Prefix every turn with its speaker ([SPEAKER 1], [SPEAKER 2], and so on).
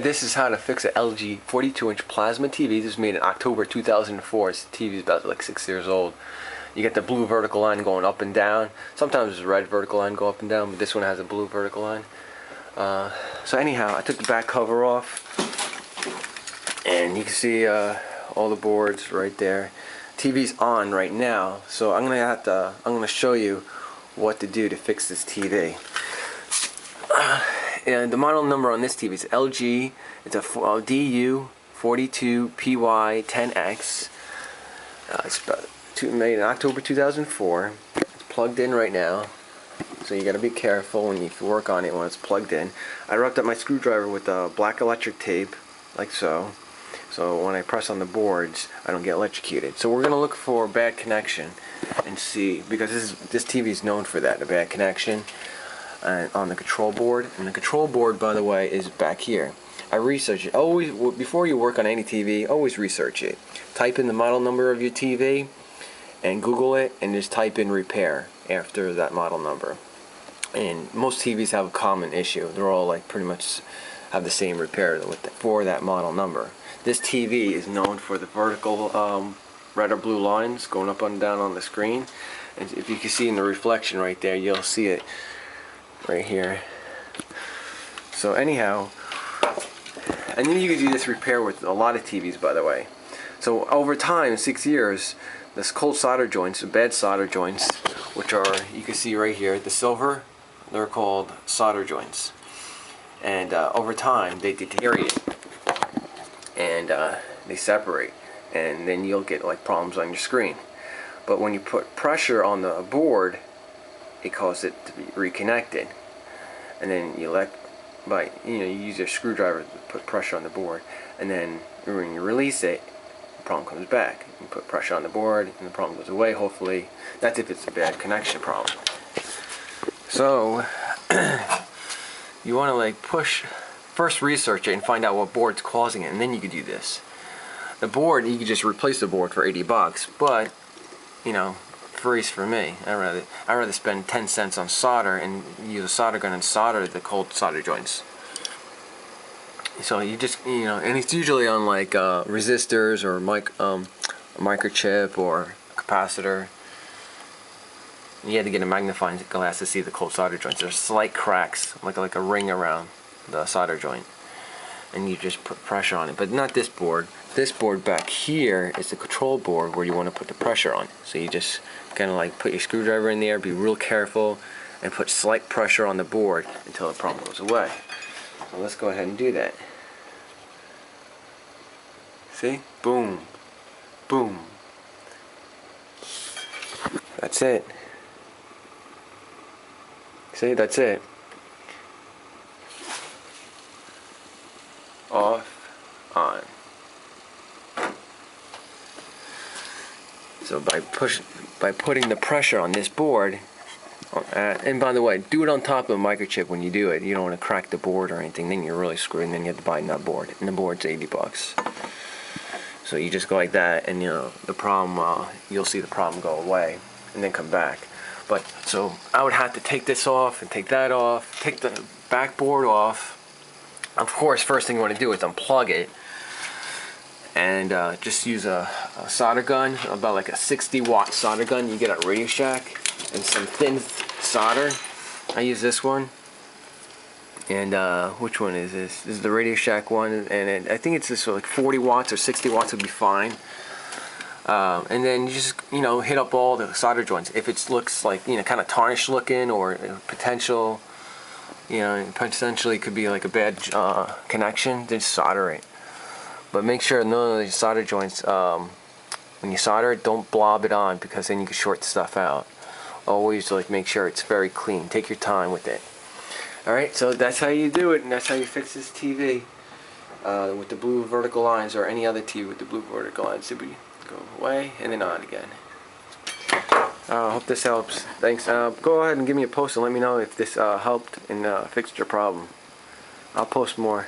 [SPEAKER 1] this is how to fix an LG 42-inch plasma TV. This was made in October 2004. This TV is about like 6 years old. You get the blue vertical line going up and down. Sometimes there's a red vertical line go up and down, but this one has a blue vertical line. So anyhow, I took the back cover off, and you can see all the boards right there. TV's on right now, so I'm gonna show you what to do to fix this TV. And the model number on this TV is LG. It's a DU42PY10X. It's made in October 2004. It's plugged in right now, so you got to be careful when you work on it when it's plugged in. I wrapped up my screwdriver with black electric tape, like so. So when I press on the boards, I don't get electrocuted. So we're gonna look for a bad connection and see, because this TV is known for that, a bad connection on the control board. And the control board, by the way, is back here. I researched it. Always, before you work on any TV, always research it. Type in the model number of your TV and Google it, and just type in repair after that model number. And most TVs have a common issue. They're all like pretty much have the same repair for that model number. This TV is known for the vertical red or blue lines going up and down on the screen. And if you can see in the reflection right there, you'll see it right here. So anyhow, and then you can do this repair with a lot of TVs, by the way. So over time, 6 years, this cold solder joints, the bad solder joints, which are, you can see right here, the silver, they're called solder joints. And over time, they deteriorate. And they separate, and then you'll get like problems on your screen. But when you put pressure on the board, it causes it to be reconnected, and then you use your screwdriver to put pressure on the board, and then when you release it, the problem comes back. You put pressure on the board and the problem goes away, hopefully. That's if it's a bad connection problem. So you want to like first research it and find out what board's causing it, and then you could do this. The board, you could just replace the board for 80 bucks, but you know, free's for me. I'd rather spend 10 cents on solder and use a solder gun and solder the cold solder joints. So you just, and it's usually on like resistors or a microchip or a capacitor. You had to get a magnifying glass to see the cold solder joints. There's slight cracks, like a ring around the solder joint, and you just put pressure on it. But not this board. This board back here is the control board where you want to put the pressure on. So you just kind of like put your screwdriver in there, be real careful, and put slight pressure on the board until the problem goes away. So let's go ahead and do that. See? Boom. Boom. That's it. See? That's it. Off, on. So by putting the pressure on this board, and by the way, do it on top of a microchip when you do it. You don't want to crack the board or anything, then you're really screwed, and then you have to buy another board, and the board's 80 bucks. So you just go like that, and the problem, you'll see the problem go away, and then come back. But so I would have to take this off and take that off, take the back board off. Of course, first thing you want to do is unplug it, and just use a solder gun, about like a 60-watt solder gun you get at Radio Shack, and some thin solder. I use this one, and which one is this? This is the Radio Shack one, and I think it's this like 40 watts or 60 watts would be fine. And then you just hit up all the solder joints. If it looks like kind of tarnished looking or potential. Potentially could be like a bad connection, then solder it. But make sure none of these solder joints, when you solder it, don't blob it on, because then you can short the stuff out. Always like make sure it's very clean. Take your time with it. Alright, so that's how you do it, and that's how you fix this TV with the blue vertical lines, or any other TV with the blue vertical lines. So we go away and then on again. I hope this helps. Thanks. Go ahead and give me a post and let me know if this helped and fixed your problem. I'll post more.